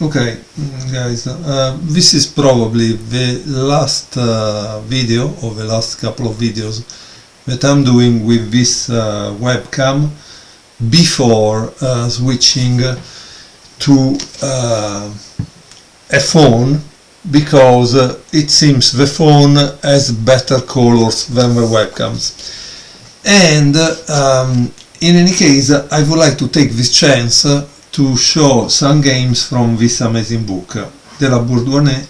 Okay, guys, this is probably the last video, or the last couple of videos that I'm doing with this webcam before switching to a phone, because it seems the phone has better colors than the webcams. And in any case, I would like to take this chance to show some games from this amazing book, de la Bourdonnais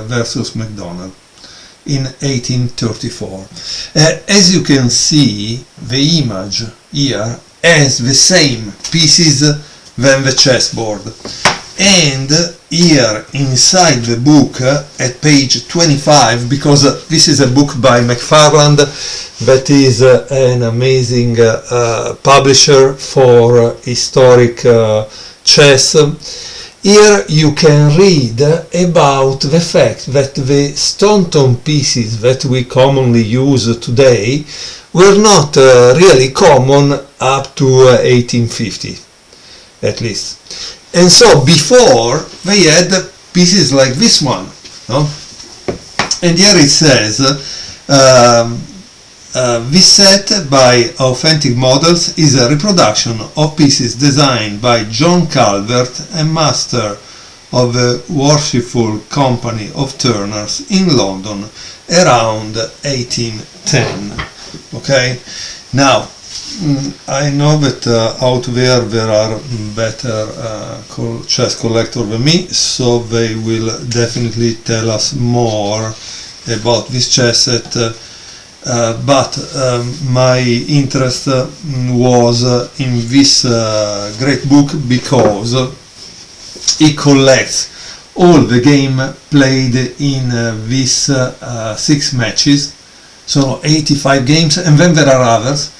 versus McDonnell, in 1834. As you can see, the image here has the same pieces than the chessboard. And here inside the book, at page 25, because this is a book by McFarland, that is an amazing publisher for historic chess. Here you can read about the fact that the stone pieces that we commonly use today were not really common up to 1850, at least. And so before they had pieces like this one, no? And here it says, this set by authentic models is a reproduction of pieces designed by John Calvert, a master of the Worshipful Company of Turners in London around 1810. Okay, now I know that out there are better chess collectors than me, so they will definitely tell us more about this chess set. But my interest was in this great book because it collects all the game played in these 6 matches, so 85 games, and then there are others.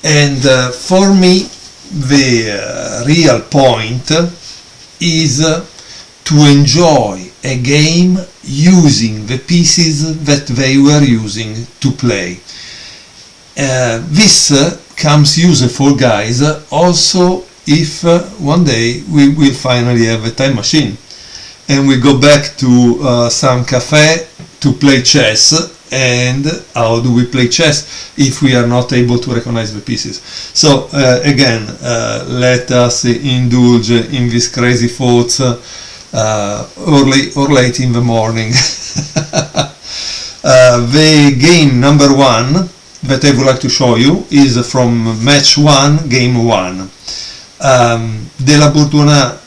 And for me, the real point is to enjoy a game using the pieces that they were using to play. This comes useful, guys, also if one day we will finally have a time machine and we go back to some cafe to play chess. And how do we play chess if we are not able to recognize the pieces? So again, let us indulge in these crazy thoughts early or late in the morning. The game number 1 that I would like to show you is from match 1, game 1. De la Bourdonnais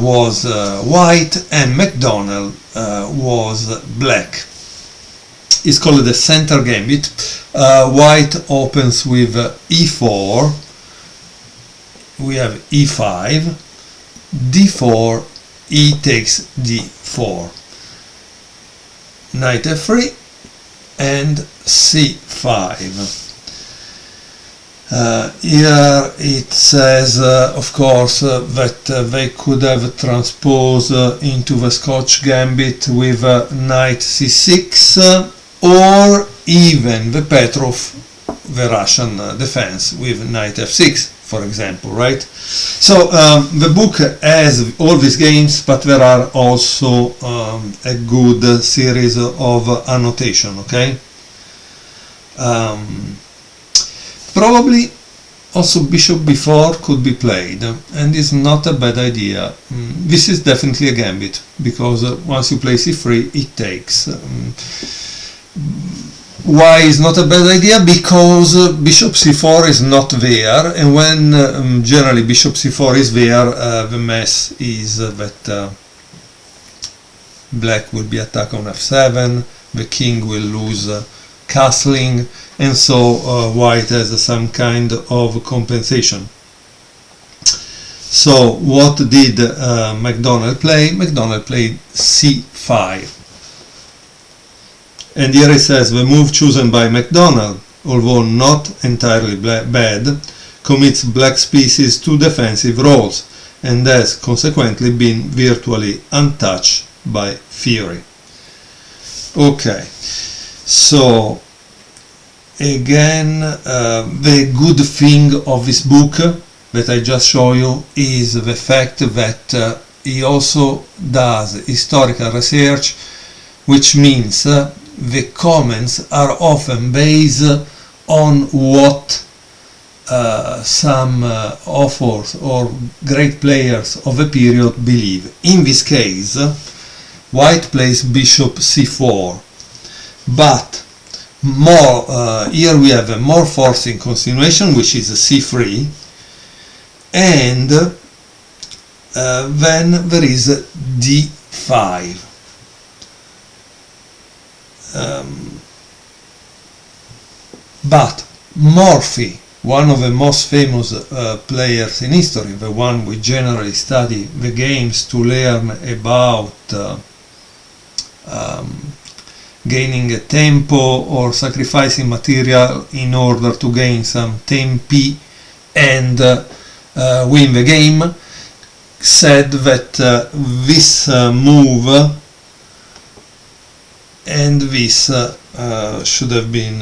was white and McDonnell was black. It's called the center gambit. White opens with e4, we have e5, d4, e takes d4, knight f3 and c5. Here it says, of course, that they could have transposed into the Scotch gambit with knight c6, or even the Petrov, the Russian defense, with knight f6, for example, right? So the book has all these games, but there are also a good series of annotation, okay? Probably also bishop b4 could be played, and is not a bad idea. This is definitely a gambit, because once you play c3 it takes. Why is not a bad idea? Because bishop c4 is not there, and when generally bishop c4 is there, the mess is that black will be attacked on f7, the king will lose castling, and so white has some kind of compensation. So what did McDonnell play? McDonnell played c5. And here it says, the move chosen by McDonnell, although not entirely bad, commits black's pieces to defensive roles, and has consequently been virtually untouched by theory. Okay, so again, the good thing of this book that I just show you is the fact that he also does historical research, which means the comments are often based on what some authors or great players of the period believe. In this case, white plays bishop c4, but more here we have a more forcing continuation, which is c3, and then there is d5. But Morphy, one of the most famous players in history, the one we generally study the games to learn about gaining a tempo or sacrificing material in order to gain some tempi and win the game, said that this move and this should have been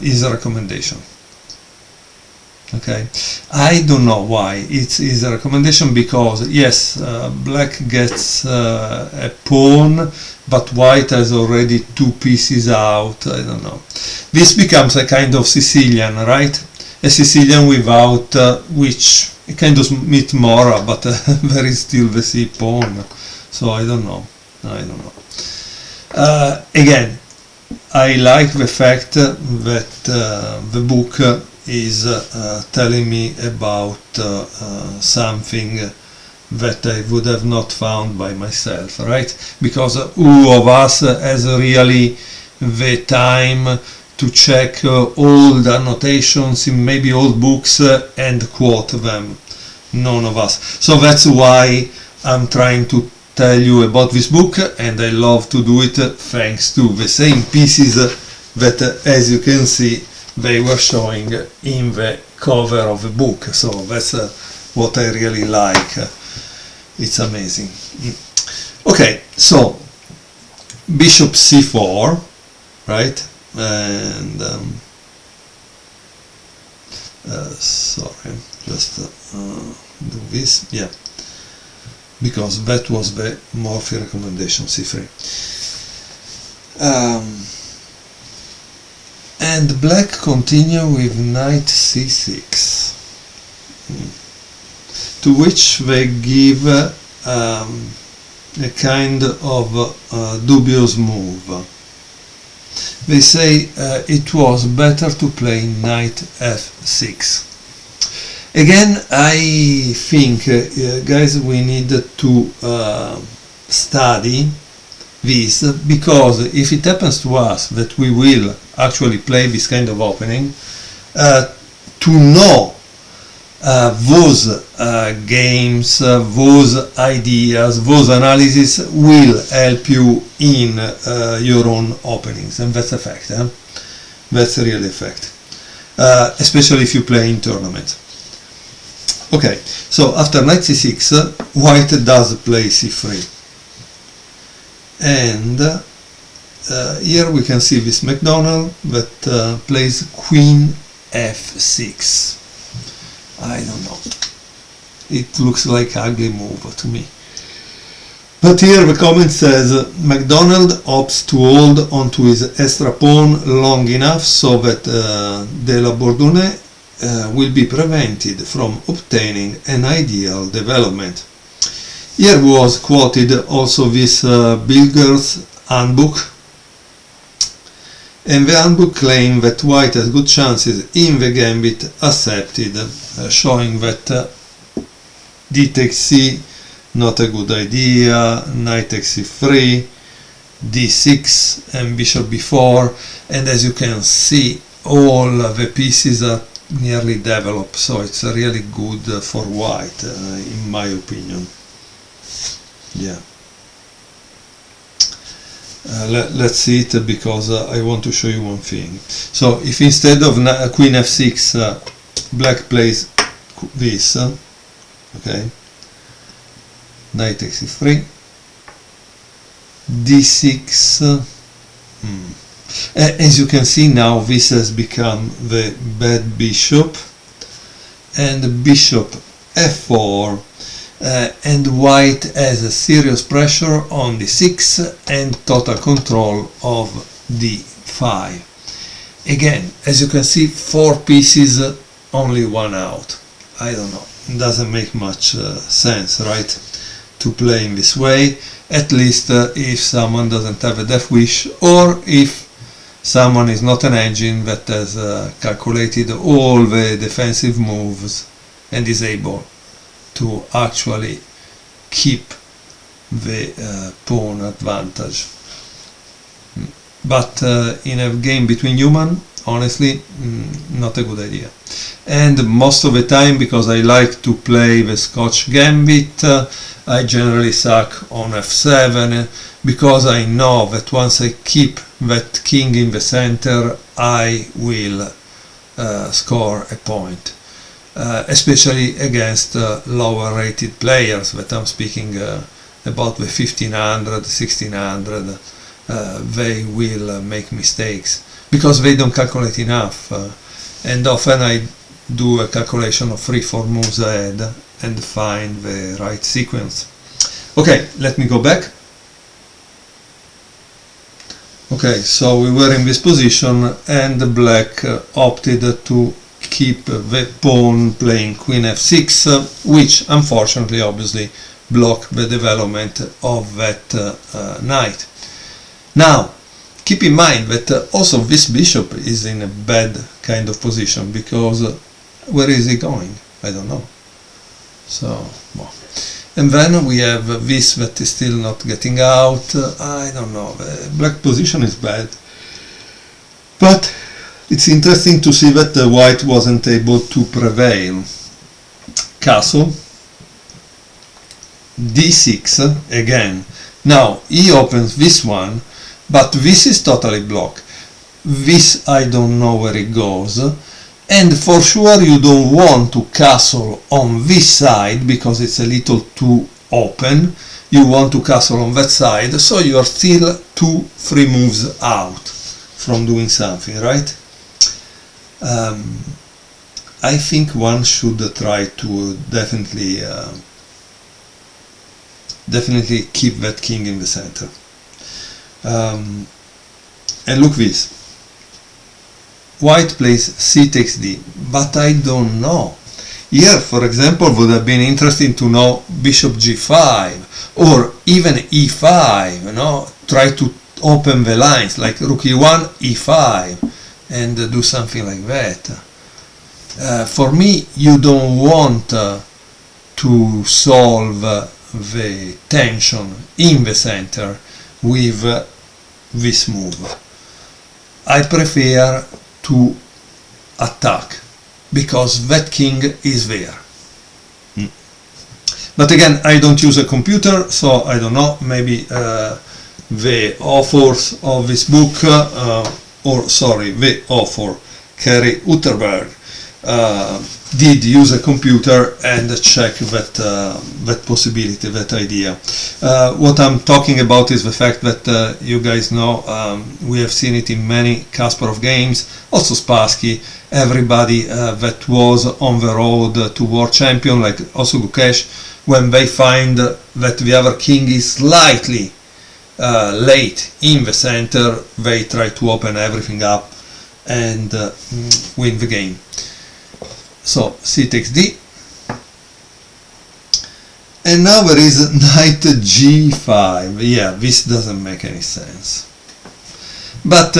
his recommendation. Okay, I don't know why it's his recommendation, because yes, black gets a pawn, but white has already 2 pieces out. I don't know. This becomes a kind of Sicilian, right? A Sicilian without which a kind of meet Mora, but there is still the C pawn. So I don't know. Again, I like the fact that the book is telling me about something that I would have not found by myself, right? Because who of us has really the time to check old annotations in maybe old books and quote them? None of us. So that's why I'm trying to tell you about this book, and I love to do it thanks to the same pieces that, as you can see, they were showing in the cover of the book. So that's what I really like. It's amazing. Okay, so bishop c4, right? And sorry, just do this, yeah, because that was the Morphy recommendation, c3. And black continue with knight c6, to which they give a kind of dubious move. They say it was better to play knight f6. Again, I think, guys, we need to study this, because if it happens to us that we will actually play this kind of opening, to know those games, those ideas, those analysis will help you in your own openings, and that's a fact. That's really a fact, especially if you play in tournaments. Okay, so after knight c6, white does play c3, and here we can see this McDonnell that plays queen f6. I don't know, it looks like an ugly move to me. But here the comment says McDonnell opts to hold onto his extra pawn long enough so that de la Bourdonnais will be prevented from obtaining an ideal development. Here was quoted also this Bilger's handbook, and the handbook claimed that white has good chances in the gambit accepted, showing that d takes c, not a good idea, knight takes c3, d6 and bishop b4, and as you can see all the pieces are nearly developed, so it's really good for white, in my opinion. Yeah. Let's see it, because I want to show you one thing. So if instead of queen f6 black plays this, okay, knight takes c3, d6, as you can see now this has become the bad bishop, and bishop f4, and white has a serious pressure on d6 and total control of d5. Again, as you can see, 4 pieces, only 1 out. I don't know, it doesn't make much sense, right, to play in this way, at least if someone doesn't have a death wish, or if someone is not an engine that has calculated all the defensive moves and is able to actually keep the pawn advantage. But in a game between human, honestly, not a good idea. And most of the time, because I like to play the Scotch Gambit, I generally suck on f7, because I know that once I keep that king in the center, I will score a point. Especially against lower rated players, that I'm speaking about the 1500, 1600, they will make mistakes because they don't calculate enough, and often I do a calculation of 3-4 moves ahead and find the right sequence. Okay, let me go back. Okay, so we were in this position and black opted to keep the pawn playing queen f6, which unfortunately obviously blocked the development of that knight. Now, keep in mind that also this bishop is in a bad kind of position, because where is he going? I don't know. So, well. And then we have this that is still not getting out. I don't know, the black position is bad. But it's interesting to see that the white wasn't able to prevail. Castle, d6 again. Now he opens this one, but this is totally blocked. This I don't know where it goes, and for sure you don't want to castle on this side because it's a little too open. You want to castle on that side, so you are still 2-3 moves out from doing something, right? I think one should try to definitely keep that king in the center. And look this. White plays c takes d, but I don't know. Here, for example, would have been interesting to know bishop g5 or even e5, you know, try to open the lines like rook e1, e5, and do something like that. For me, you don't want to solve the tension in the center with this move. I prefer to attack because that king is there. But again, I don't use a computer, so I don't know, maybe the authors of this book, the author, Kerry Utterberg, did use a computer and check that possibility, that idea. What I'm talking about is the fact that you guys know, we have seen it in many Kasparov games, also Spassky, everybody that was on the road to world champion, like also Gukesh, when they find that the other king is slightly late in the center, they try to open everything up and win the game. So c takes d, and now there is knight g5. Yeah, this doesn't make any sense. But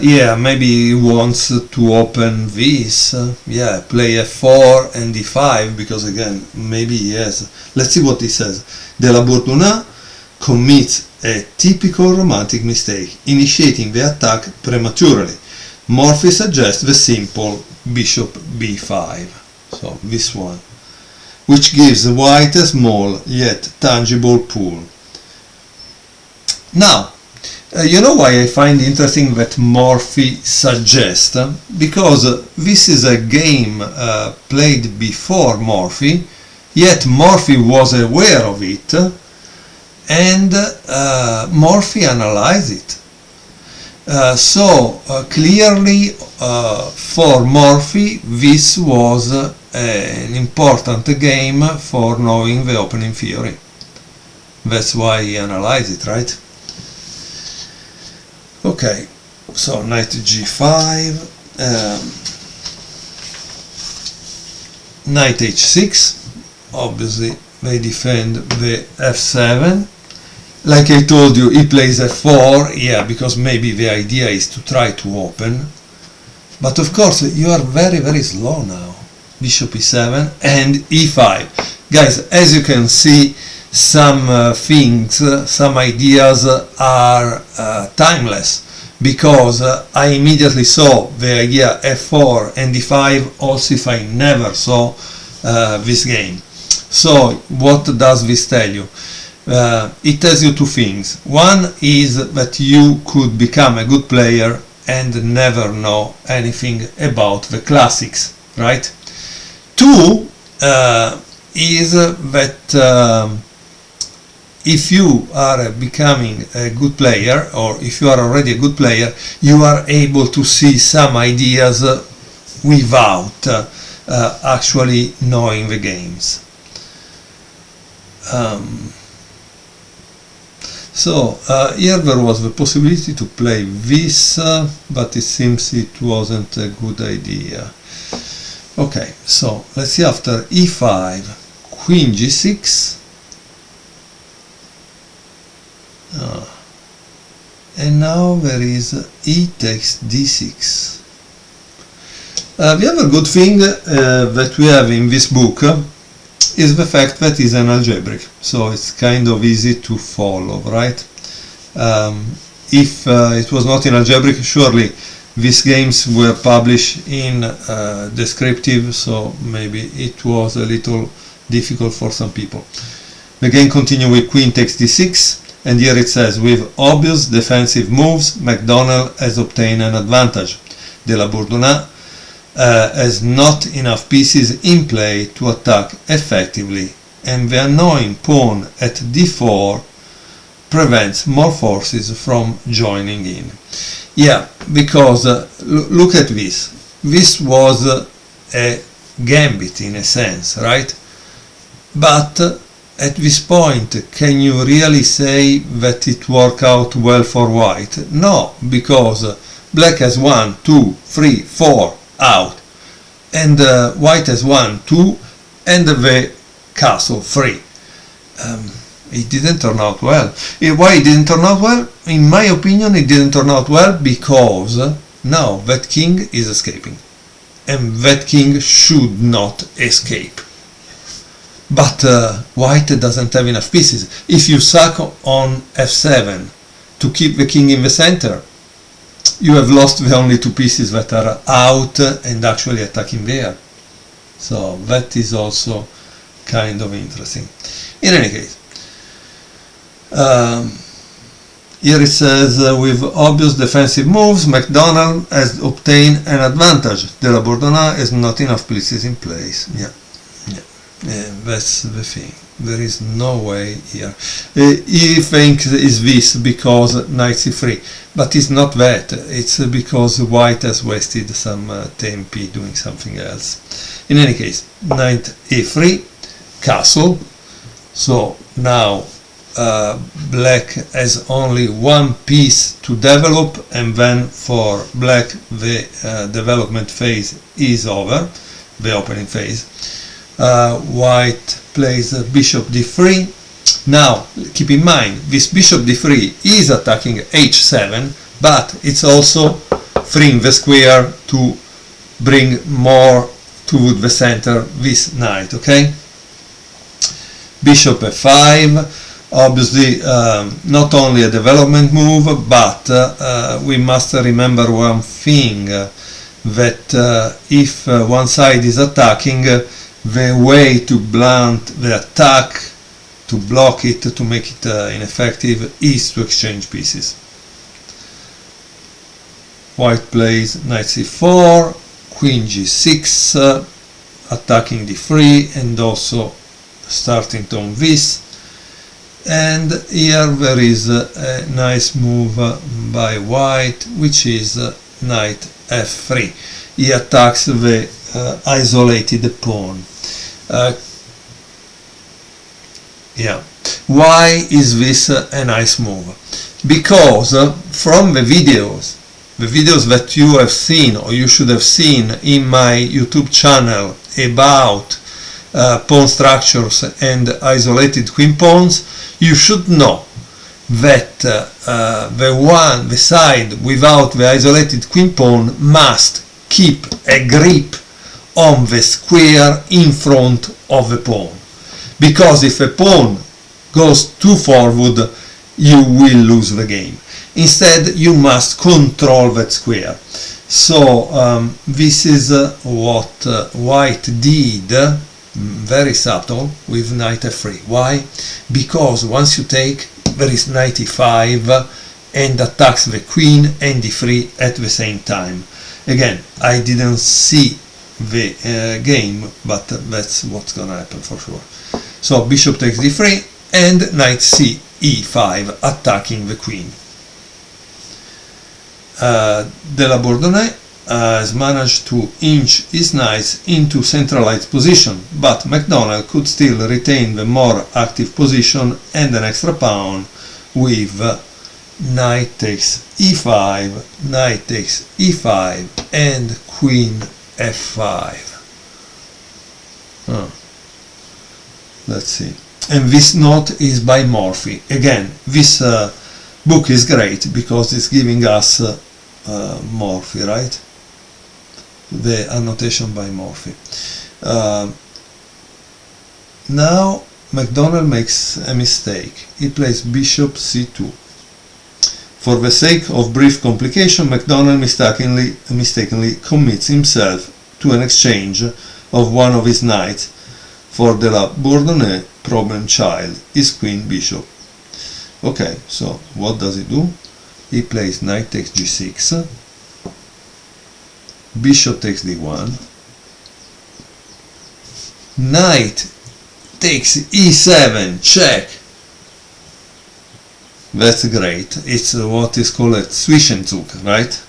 yeah, maybe he wants to open this. Yeah, play f4 and d5, because again, maybe he has. Let's see what he says. De la Bourdonnais commits a typical romantic mistake, initiating the attack prematurely. Morphy suggests the simple bishop b5, so this one, which gives white a small yet tangible pull. Now, you know why I find interesting that Morphy suggests? Because this is a game played before Morphy, yet Morphy was aware of it, and Morphy analyzed it. So clearly for Morphy this was an important game for knowing the opening theory. That's why he analyzed it, right? Okay, so knight g5, knight h6, obviously they defend the f7. Like I told you, he plays f4, yeah, because maybe the idea is to try to open. But of course, you are very, very slow now. Bishop e7 and e5. Guys, as you can see, some things, some ideas are timeless, because I immediately saw the idea f4 and e5 also if I never saw this game. So what does this tell you? It tells you two things. One is that you could become a good player and never know anything about the classics, right? Two is that if you are becoming a good player, or if you are already a good player, you are able to see some ideas without actually knowing the games. So here there was the possibility to play this, but it seems it wasn't a good idea. Okay, so let's see, after e5, queen g6, and now there is e takes d6. The other good thing that we have in this book is the fact that it's an algebraic, so it's kind of easy to follow, right? If it was not in algebraic, surely these games were published in descriptive, so maybe it was a little difficult for some people. The game continues with queen takes d6, and here it says, with obvious defensive moves, McDonnell has obtained an advantage. De la Bourdonnais has not enough pieces in play to attack effectively, and the annoying pawn at d4 prevents more forces from joining in. Yeah, because look at this. This was a gambit in a sense, right? But at this point, can you really say that it worked out well for white? No, because black has 1, 2, 3, 4 out, and white has 1, 2, and the castle 3. It didn't turn out well. Why it didn't turn out well? In my opinion, it didn't turn out well because now that king is escaping, and that king should not escape. But white doesn't have enough pieces. If you sack on f7 to keep the king in the center, you have lost the only two pieces that are out and actually attacking there. So that is also kind of interesting. In any case, here it says, with obvious defensive moves, McDonnell has obtained an advantage. De la Bourdonnais has not enough pieces in place. Yeah, that's the thing. There is no way here. He thinks is this because knight c3, but it's not that. It's because white has wasted some tempi doing something else. In any case, knight e3, castle. So now black has only one piece to develop, and then for black the development phase is over, the opening phase. White plays bishop d3. Now keep in mind, this bishop d3 is attacking h7, but it's also freeing the square to bring more to the center this knight, okay? Bishop f5, obviously not only a development move, but we must remember one thing, that if one side is attacking, the way to blunt the attack, to block it, to make it ineffective, is to exchange pieces. White plays knight c4, queen g6, attacking d3, and also starting on this. And here there is a nice move by white, which is knight f3. He attacks the isolated the pawn. Yeah. Why is this a nice move? Because from the videos that you have seen, or you should have seen in my YouTube channel about pawn structures and isolated queen pawns, you should know that the side without the isolated queen pawn must keep a grip on the square in front of the pawn, because if a pawn goes too forward, you will lose the game. Instead, you must control that square. So this is what white did, very subtle, with knight f3. Why? Because once you take, there is knight e5 and attacks the queen and d3 at the same time. Again, I didn't see the game, but that's what's gonna happen for sure. So bishop takes d3 and knight c e5 attacking the queen. De la Bourdonnais has managed to inch his knights into centralized position, but McDonnell could still retain the more active position and an extra pawn with knight takes e5, knight takes e5 and queen f5. Let's see. And this note is by Morphy. Again, this book is great because it's giving us Morphy, right? The annotation by Morphy. Now McDonnell makes a mistake. He plays bishop c2. For the sake of brief complication, McDonnell mistakenly commits himself to an exchange of one of his knights for de la Bourdonnais problem child, is queen bishop. Okay, so what does he do? He plays knight takes g6, bishop takes d1, knight takes e7, check. That's great. It's what is called a Zwischenzug, right?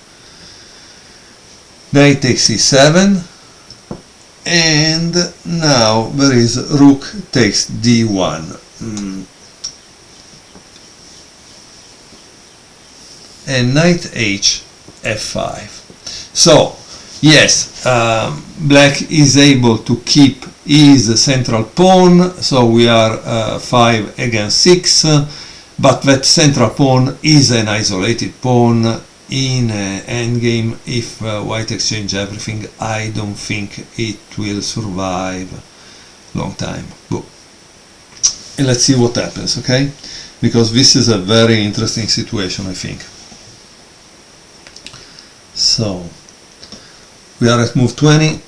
Knight takes e7, and now there is rook takes d1. And knight h f5. So yes, black is able to keep his central pawn, so we are 5 against 6, but that central pawn is an isolated pawn. In endgame, if white exchange everything, I don't think it will survive long time. But let's see what happens, okay? Because this is a very interesting situation, I think. So we are at move 20.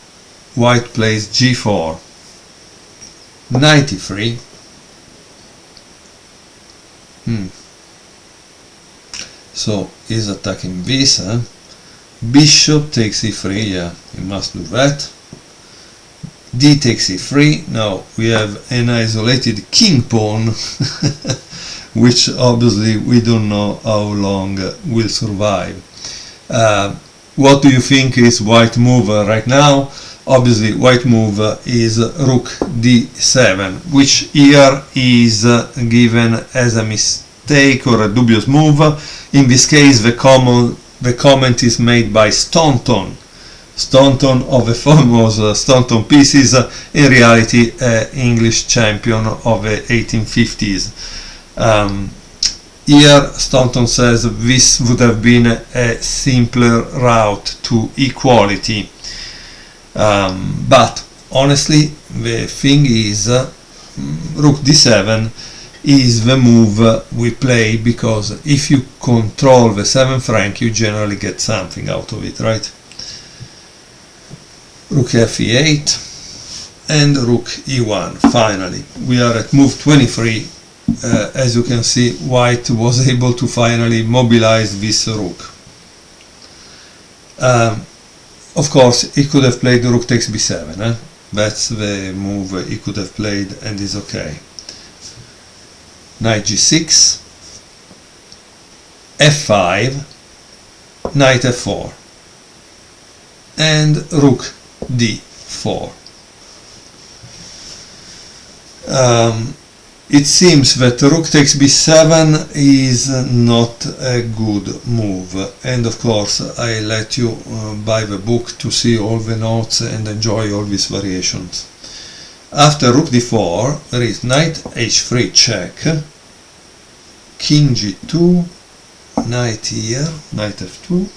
White plays g4, knight e3. So he's attacking this. Bishop takes e3. Yeah, he must do that. D takes e3. Now we have an isolated king pawn, which obviously we don't know how long will survive. What do you think is white move right now? Obviously white move is rook d7, which here is given as a mistake or a dubious move. In this case the comment is made by Staunton of the famous Staunton pieces, in reality English champion of the 1850s. Here Staunton says this would have been a simpler route to equality, but honestly the thing is rook d7 is the move we play, because if you control the 7th rank you generally get something out of it, right? Rook f8 and rook e1. Finally we are at move 23. As you can see, white was able to finally mobilize this rook. Of course he could have played rook takes b7, that's the move he could have played and is okay. Knight g6, f5, knight f4, and rook d 4. It seems that rook takes b7 is not a good move, and of course I let you buy the book to see all the notes and enjoy all these variations. After rook d4 there is knight h3 check, king g2, knight here, knight f2,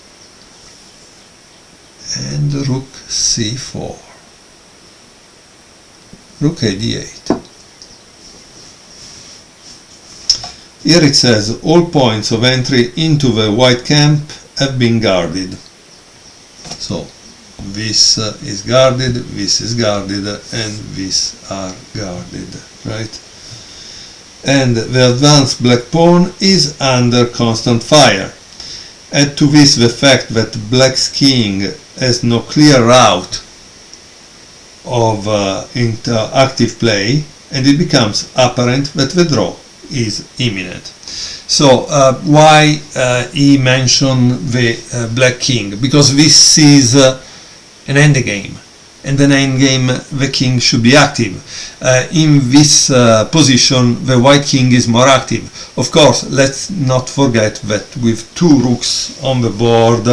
and rook c4, rook a d8. Here it says all points of entry into the white camp have been guarded. So this is guarded, this is guarded, and these are guarded, right? And the advanced black pawn is under constant fire. Add to this the fact that black's king has no clear route of active play, and it becomes apparent that the draw is imminent. So why he mentioned the black king? Because this is an endgame, and an endgame the king should be active. In this position the white king is more active. Of course, let's not forget that with two rooks on the board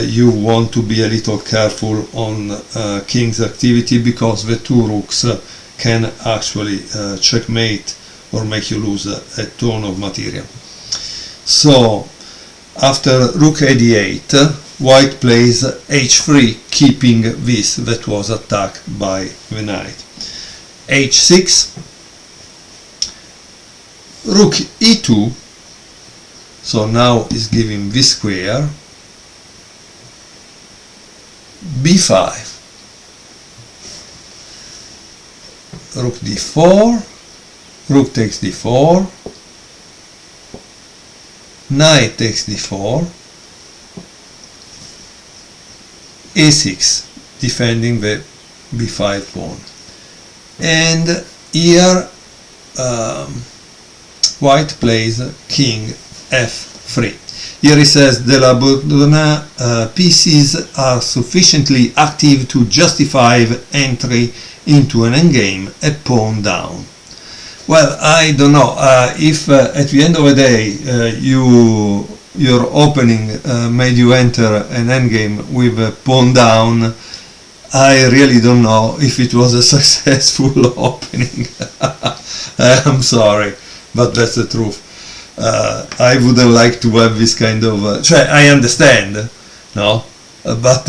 you want to be a little careful on king's activity, because the two rooks can actually checkmate or make you lose a ton of material. So after rook a d8 white plays h3, keeping this that was attacked by the knight. h6, rook e2, so now is giving this square, b5, rook d4, rook takes d4, knight takes d4, a6, defending the b5 pawn. And here white plays king f3. Here he says the Bourdonnais pieces are sufficiently active to justify entry into an endgame, a pawn down. Well, I don't know if at the end of the day your opening made you enter an endgame with a pawn down. I really don't know if it was a successful opening. I'm sorry, but that's the truth. I wouldn't like to have this kind of... I understand, no? But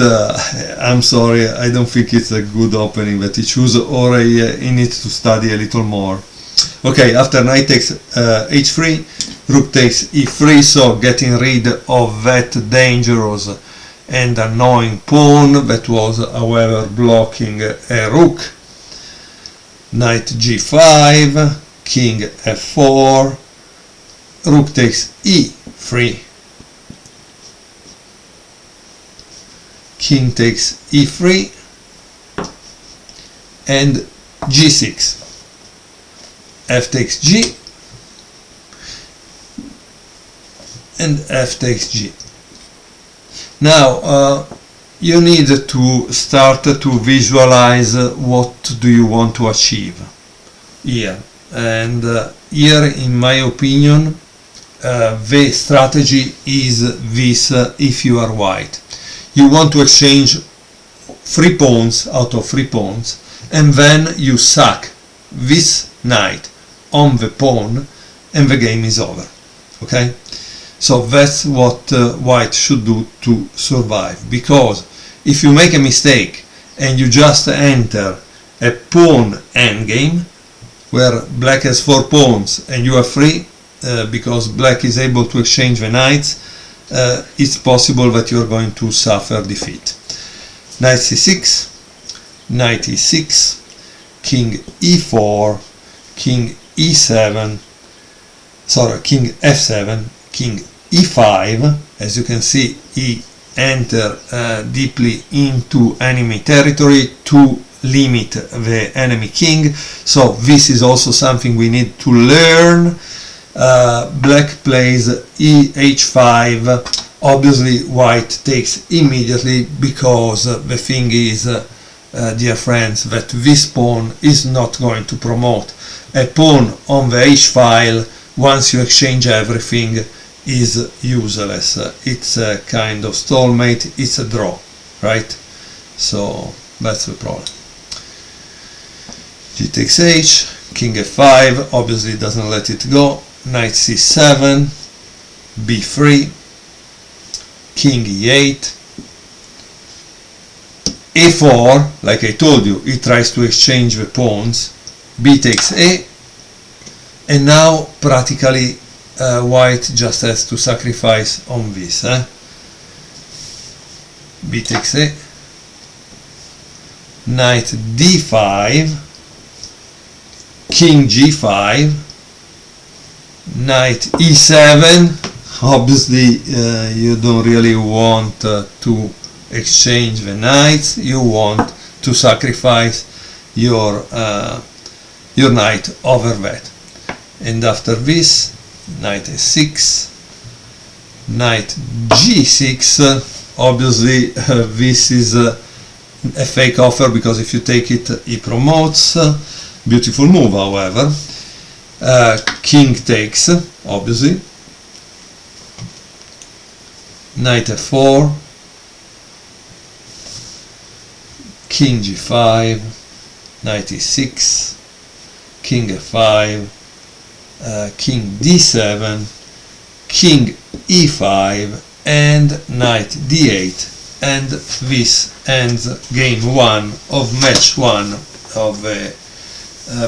I'm sorry, I don't think it's a good opening that he chose, or he needs to study a little more. Okay, after knight takes h3, rook takes e3, so getting rid of that dangerous and annoying pawn that was, however, blocking a rook. Knight g5, king f4, rook takes e3, king takes e3, and g6, f takes g, and f takes g. Now you need to start to visualize what do you want to achieve here, and here in my opinion the strategy is this. If you are white, you want to exchange 3 pawns out of 3 pawns, and then you sack this knight on the pawn and the game is over. Okay, so that's what white should do to survive, because if you make a mistake and you just enter a pawn endgame where black has 4 pawns and you have 3, because black is able to exchange the knights, it's possible that you are going to suffer defeat. Knight c6, knight e6, king e4, king e7, sorry, king f7, king e5. As you can see, he entered deeply into enemy territory to limit the enemy king, so this is also something we need to learn. Black plays eh5, obviously white takes immediately, because the thing is dear friends, that this pawn is not going to promote. A pawn on the h-file, once you exchange everything, is useless. It's a kind of stalemate, it's a draw, right? So that's the problem. G takes h, king f5, obviously doesn't let it go, knight c7, b3, king e8, a4, like I told you, he tries to exchange the pawns, b takes a, and now practically white just has to sacrifice on this. B takes a, knight d5, king g5, knight e7. Obviously you don't really want to exchange the knights, you want to sacrifice your knight over that. And after this, knight s6, knight g6. Obviously this is a fake offer, because if you take it, he promotes. Beautiful move, however. King takes, obviously, knight f4, king g5, knight e6, king f5, king d7, king e5, and knight d8, and this ends game 1 of match 1 of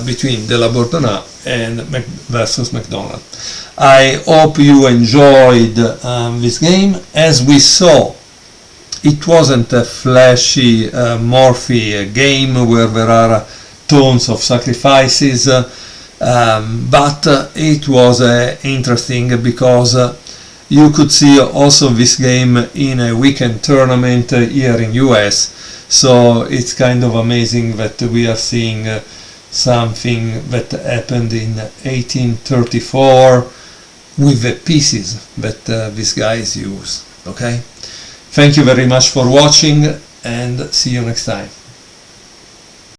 between De La Bourdonnais and versus McDonnell. I hope you enjoyed this game. As we saw, it wasn't a flashy, morphy game where there are tons of sacrifices, but it was interesting because you could see also this game in a weekend tournament here in US, so it's kind of amazing that we are seeing something that happened in 1834 with the pieces that these guys use. Okay, thank you very much for watching, and see you next time.